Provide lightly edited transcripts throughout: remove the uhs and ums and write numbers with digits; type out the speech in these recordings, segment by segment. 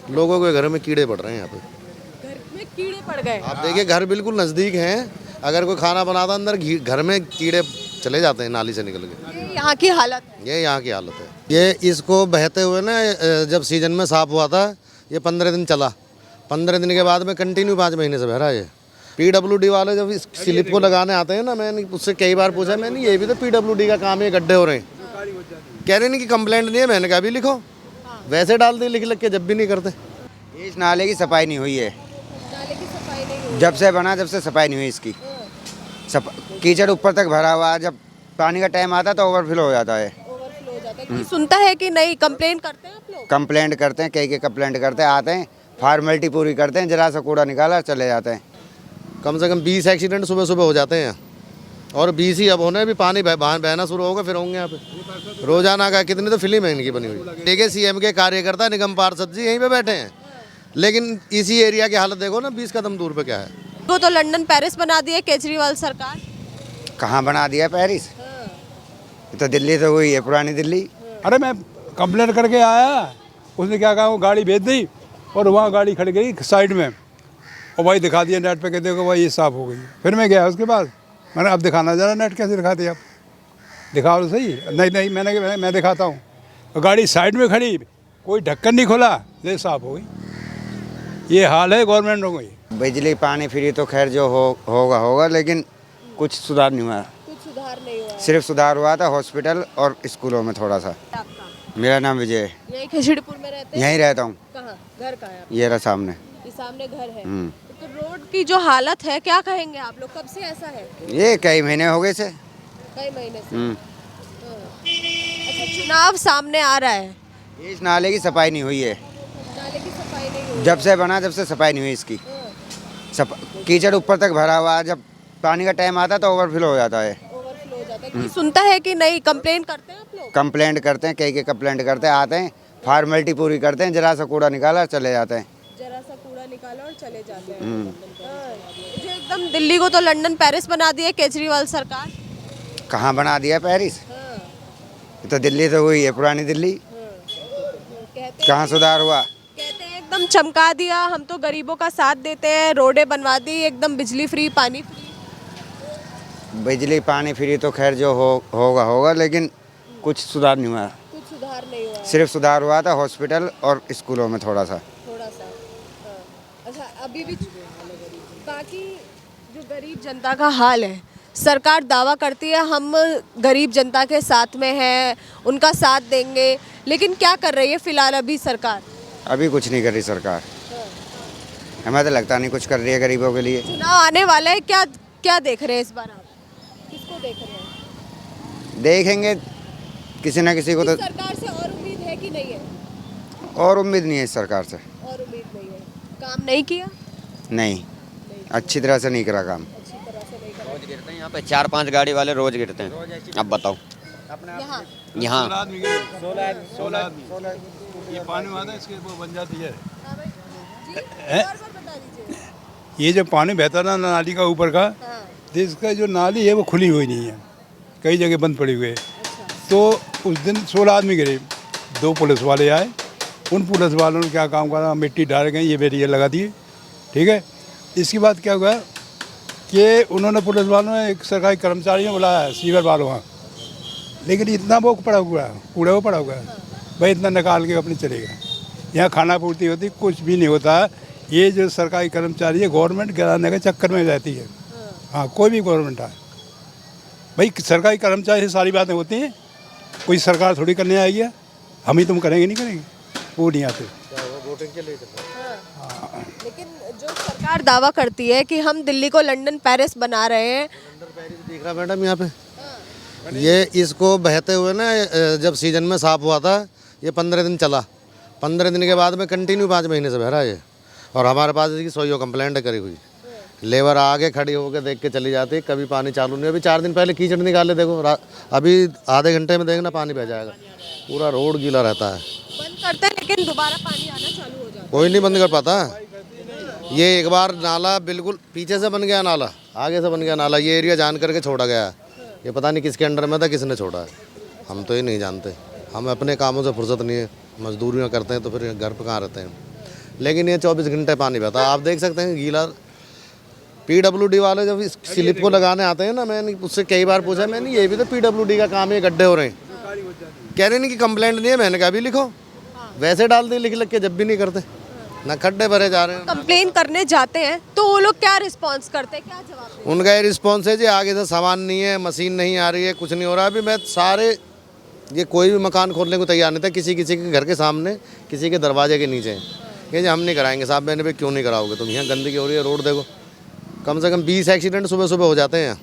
लोगों के घर में कीड़े पड़ रहे हैं यहाँ पे। घर में कीड़े पड़ गए। आप देखिए घर बिल्कुल नज़दीक हैं, अगर कोई खाना बनाता अंदर घर में कीड़े चले जाते हैं नाली से निकल के। ये यहाँ की हालत है। ये यहाँ की हालत है। ये इसको बहते हुए ना जब सीजन में साफ हुआ था, ये 15 दिन चला। 15 दिन के बाद में कंटिन्यू 5 महीने से बह रहा है ये। PWD वाले जब इस स्लिप को लगाने आते हैं ना, मैंने उससे कई बार पूछा, मैंने ये भी तो PWD का काम है, गड्ढे हो रहे हैं। कह रहे नहीं कि कंप्लेंट नहीं है, मैंने कहा भी लिखो। वैसे डाल दी लिख के, जब भी नहीं करते। इस नाले की सफाई नहीं हुई है, नाले की सफाई नहीं हुई। जब से बना जब से सफाई नहीं हुई इसकी। कीचड़ ऊपर तक भरा हुआ है, जब पानी का टाइम आता है तो ओवरफ्लो हो जाता है। ओवरफ्लो हो जाता है। कोई सुनता है कि नहीं? कंप्लेंट करते हैं आप लोग? कंप्लेंट करते हैं, कई कंप्लेंट करते हैं, आते हैं फॉर्मेलिटी पूरी करते हैं, जरा सा कूड़ा निकाला चले जाते हैं। कम से कम 20 एक्सीडेंट सुबह सुबह हो जाते हैं, और 20 ही अब होने, भी पानी बहना शुरू होगा फिर होंगे यहाँ पे रोजाना का। कितनी तो फिल्म है इनकी बनी हुई। देखिए CM के कार्यकर्ता निगम पार्षद जी यहीं पे बैठे हैं, लेकिन इसी एरिया की हालत देखो ना, 20 कदम दूर पे क्या है। वो तो लंदन पेरिस बना दिए केजरीवाल सरकार। कहाँ बना दिया पेरिस, ये तो दिल्ली तो हुई है, पुरानी दिल्ली। अरे मैं कंप्लेंट करके आया, उसने क्या कहा, वो गाड़ी भेज दी और वहाँ गाड़ी खड़ी गई साइड में, और भाई दिखा दिया नेट पे कि देखो भाई ये साफ़ हो गई। फिर मैं गया उसके बाद, मैंने अब दिखाना ज़रा नेट कैसे दिखाते आप, दिखाओ तो सही। नहीं मैं दिखाता हूँ। तो गाड़ी साइड में खड़ी, कोई ढक्कन नहीं खोला, ये साफ़ हो गई। ये हाल है गवर्नमेंट हो गई। बिजली पानी फ्री तो खैर जो होगा, लेकिन कुछ सुधार नहीं हुआ। कुछ सुधार नहीं हुआ। सिर्फ सुधार हुआ था हॉस्पिटल और स्कूलों में थोड़ा सा। आपका मेरा नाम विजय है, यही खिचड़ीपुर में रहते हैं? यहीं रहता हूँ। कहाँ घर कहाँ है आपका? ये रहा सामने। ये सामने घर है। तो रोड की जो हालत है, क्या कहेंगे आप लोग? कब से ऐसा है? ये कई महीने हो गए से। कई महीने से। हाँ। अच्छा, चुनाव सामने आ रहा है, इस नाले की सफाई नहीं हुई है, नाले की सफाई नहीं हुई। जब से बना जब से सफाई नहीं हुई इसकी। कीचड़ ऊपर तक भरा हुआ है, जब पानी का टाइम आता है तो ओवरफ्लो हो जाता है। ओवरफ्लो हो जाता है। कोई सुनता है कि नहीं? कंप्लेंट करते हैं आप लोग? कंप्लेंट करते हैं, कई कंप्लेंट करते हैं, आते हैं फॉर्मेलिटी पूरी करते हैं, जरा सा कूड़ा निकाला चले जाते हैं। जरा सा कूड़ा निकाला और चले जाते हैं। हाँ। जो एकदम दिल्ली को तो लंदन पेरिस बना दिए केजरीवाल सरकार। कहाँ बना दिया पेरिस, हाँ। ये तो दिल्ली तो हुई है, पुरानी दिल्ली। कहते कहाँ सुधार हुआ। हैं एकदम चमका दिया, हम तो गरीबों का साथ देते हैं, रोडें बनवा दी, एकदम बिजली फ्री, पानी फ्री। बिजली पानी फ्री तो खैर जो होगा, लेकिन कुछ सुधार नहीं हुआ। कुछ सुधार नहीं हुआ। सिर्फ सुधार हुआ था हॉस्पिटल और स्कूलों में थोड़ा सा। थोड़ा सा। हाँ। अच्छा, अभी भी बाकी जो गरीब जनता का हाल है, सरकार दावा करती है हम गरीब जनता के साथ में हैं, उनका साथ देंगे, लेकिन क्या कर रही है फिलहाल अभी सरकार? अभी कुछ नहीं कर रही सरकार, हमें तो लगता नहीं कुछ कर रही है गरीबों के लिए। चुनाव आने वाला है, क्या क्या देख रहे हैं इस बार आप? किसको देख रहे हैं? देखेंगे किसी न किसी को तो। इस सरकार से और उम्मीद है कि नहीं है? और उम्मीद नहीं है इस सरकार से। और उम्मीद नहीं है। काम नहीं किया? नहीं, अच्छी तरह से नहीं करा काम। अच्छी तरह से नहीं करा। रोज गिरते हैं यहाँ पे, 4-5 गाड़ी वाले रोज गिरते हैं। अब बताओ यहाँ यहाँ 16 आदमी गए, 16 आदमी। ये पानी आता है, इसके वो बन जाती है। हाँ भाई, जी, एक बार बता दीजिए। ये जो पानी बहता ना नाली का ऊपर का, हाँ। तो इसका जो नाली है वो खुली हुई नहीं है, कई जगह बंद पड़ी हुई है। तो उस दिन 16 आदमी गिरे, 2 पुलिस वाले आए, उन पुलिस वालों ने क्या काम करा, मिट्टी डाल गई, ये बैरियर लगा दिए, ठीक है। इसके बाद क्या हुआ कि उन्होंने पुलिस वालों ने एक सरकारी कर्मचारी बुलाया, सीवर वालों वहाँ, लेकिन इतना वो पड़ा हुआ है, कूड़ा वो पड़ा हुआ है, भाई इतना निकाल के अपने चले गए। यहाँ खाना पूर्ति होती, कुछ भी नहीं होता। ये जो सरकारी कर्मचारी है, गवर्नमेंट गिराने के चक्कर में रहती है। हाँ, कोई भी गवर्नमेंट आए, भाई सरकारी कर्मचारी से सारी बातें होती हैं, कोई सरकार थोड़ी करने आएगी, हम ही तुम करेंगे नहीं करेंगे, वो नहीं आते। वोटिंग के लिए लेकिन जो सरकार दावा करती है कि हम दिल्ली को लंदन पेरिस बना रहे हैं। लंदन पेरिस दिख रहा मैडम यहाँ पे, ये इसको बहते हुए ना जब सीजन में साफ हुआ था, ये 15 दिन चला। 15 दिन के बाद में कंटिन्यू 5 महीने से बह रहा है ये। और हमारे पास इसकी 100 कंप्लेंट करी हुई, लेबर आगे खड़ी होकर देख के चली जाती, कभी पानी चालू नहीं। अभी 4 दिन पहले कीचड़ निकाले, देखो अभी आधे घंटे में देखना पानी बह जाएगा, पूरा रोड गीला रहता है। बंद करते हैं लेकिन दोबारा पानी आना चालू हो जाता है। कोई नहीं बंद कर पाता। ये एक बार नाला बिल्कुल पीछे से बन गया, नाला आगे से बन गया नाला, ये एरिया जान करके छोड़ा गया है। ये पता नहीं किसके अंडर में था, किसने छोड़ा है, हम तो ये नहीं जानते। हम अपने कामों से फुर्सत नहीं है, मजदूरियाँ करते हैं तो फिर घर पे कहाँ रहते हैं। लेकिन ये 24 घंटे पानी बहता है। आप देख सकते हैं गीला। PWD वाले जब इस स्लिप को लगाने आते हैं ना, मैंने उससे कई बार पूछा, मैंने ये भी तो PWD का काम है, गड्ढे हो रहे हैं। कह रहे नहीं कि कंप्लेंट नहीं है। मैंने कहा भी लिखो, वैसे डाल दी लिख के, जब भी नहीं करते ना, खड्डे भरे जा रहे हैं। कंप्लेन करने जाते हैं तो वो लोग क्या रिस्पॉन्स करते हैं, क्या जवाब देते उनका ये रिस्पॉन्स है जी, आगे से सामान नहीं है, मशीन नहीं आ रही है, कुछ नहीं हो रहा। अभी मैं सारे ये कोई भी मकान खोलने को तैयार नहीं था, किसी किसी के घर के सामने, किसी के दरवाजे के नीचे कि जी हम नहीं कराएंगे साहब। मैंने भी क्यों नहीं कराओगे तुम, यहाँ गंदगी हो रही है, रोड देखो। कम से कम 20 एक्सीडेंट सुबह सुबह हो जाते हैं,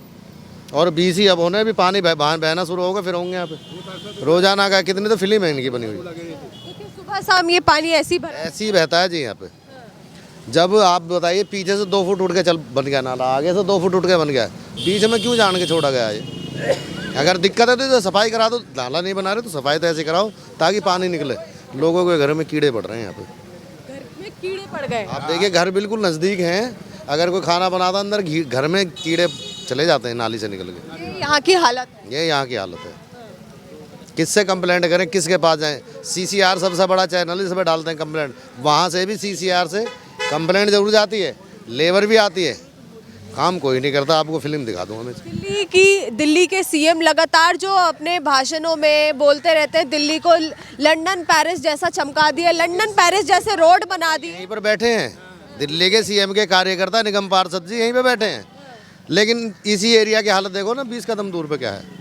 और 20 ही अब होने। भी पानी बहना शुरू होगा, फिर होंगे यहाँ पे रोजाना का। कितनी तो फिल्म है इनकी बनी हुई, क्योंकि सुबह शाम ये पानी ऐसी भरा ऐसे ही बहता है जी यहाँ पे। जब आप बताइए, पीछे से 2 फुट उठ के चल बन गया नाला, आगे से 2 फुट उठ के बन गया, बीच में क्यों जान के छोड़ा गया ये? अगर दिक्कत है तो सफाई करा दो। नाला नहीं बना रहे तो सफाई तो ऐसे कराओ ताकि पानी निकले। लोगों के घर में कीड़े पड़ रहे हैं यहाँ पे। घर में कीड़े पड़ गए। आप देखिए, घर बिल्कुल नज़दीक हैं, अगर कोई खाना बनाता अंदर घर में कीड़े चले जाते हैं नाली से निकल के। ये यहाँ की हालत है। ये यहाँ की हालत है। किससे कंप्लेंट करें, किसके पास जाएं? CCR सबसे बड़ा चैनल, इस पर डालते हैं कंप्लेंट। वहाँ से भी CCR से कंप्लेंट जरूर जाती है, लेबर भी आती है, काम कोई नहीं करता। आपको फिल्म दिखा दूंगा मैं। दिल्ली के CM लगातार जो अपने भाषणों में बोलते रहते हैं, दिल्ली को लंदन पेरिस जैसा चमका दिया, लंदन पेरिस जैसे रोड बना दिए। यहीं पर बैठे हैं दिल्ली के CM के कार्यकर्ता निगम पार्षद जी, यहीं पे बैठे हैं। लेकिन इसी एरिया की हालत देखो ना, 20 कदम दूर पे क्या है।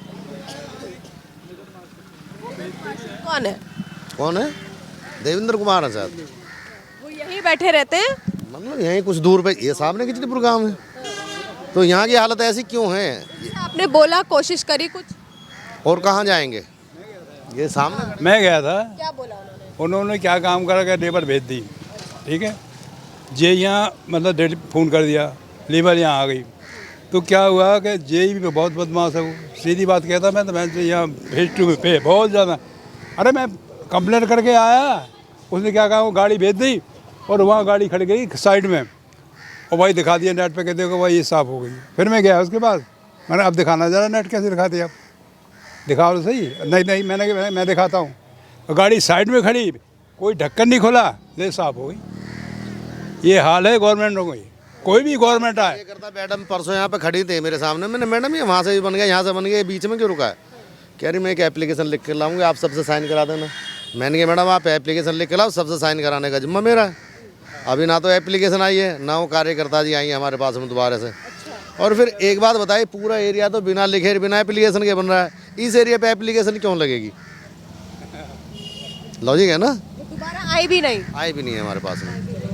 कौन है? कौन है? देवेंद्र कुमार है शायद। वो यहीं बैठे रहते हैं। मतलब यहीं कुछ दूर पे, ये सामने खिचड़ीपुर गाँव है, तो यहाँ की हालत ऐसी क्यों है? आपने बोला, कोशिश करी कुछ, और कहाँ जाएंगे? ये सामने मैं गया था, क्या बोला उन्होंने? उन्होंने क्या काम करा कि लेबर भेज दी, ठीक है। जे यहाँ मतलब डेली फ़ोन कर दिया, लेबर यहाँ आ गई, तो क्या हुआ कि जे भी बहुत बदमाश है वो। सीधी बात कहता मैं, तो मैं यहाँ फेज 2 पे बहुत ज़्यादा। अरे मैं कंप्लेंट करके आया, उसने क्या कहा, वो गाड़ी भेज दी और वहाँ गाड़ी खड़ी गई साइड में, और भाई दिखा दिया नेट पे, कहते हो भाई ये साफ़ हो गई। फिर मैं गया उसके बाद, मैंने अब दिखाना ज़रा नेट कैसे दिखाते आप, दिखाओ तो सही। नहीं मैं दिखाता हूँ। तो गाड़ी साइड में खड़ी, कोई ढक्कन नहीं खोला, ये साफ़ हो गई। ये हाल है गवर्नमेंट हो गई, कोई भी गवर्नमेंट आए। ये करता मैडम परसों यहाँ पे खड़ी थी मेरे सामने, मैंने मैडम ये वहाँ से भी बन गया, यहाँ से बन गया, बीच में क्यों रुका है? कह रही मैं एक एप्लीकेशन लिख के लाऊंगी, आप सबसे साइन करा देना। मैंने कहा मैडम आप एप्लीकेशन लिख के लाओ, सबसे साइन कराने का जिम्मा मेरा है। अभी ना तो एप्लीकेशन आई है, ना वो कार्यकर्ता जी आई है हमारे पास में दोबारा से। और फिर एक बात बताइए, पूरा एरिया तो बिना लिखे बिना एप्लीकेशन के बन रहा है, इस एरिया पे एप्लीकेशन क्यों लगेगी? लॉजिक है ना? दोबारा आई भी नहीं। आई भी नहीं है हमारे पास में।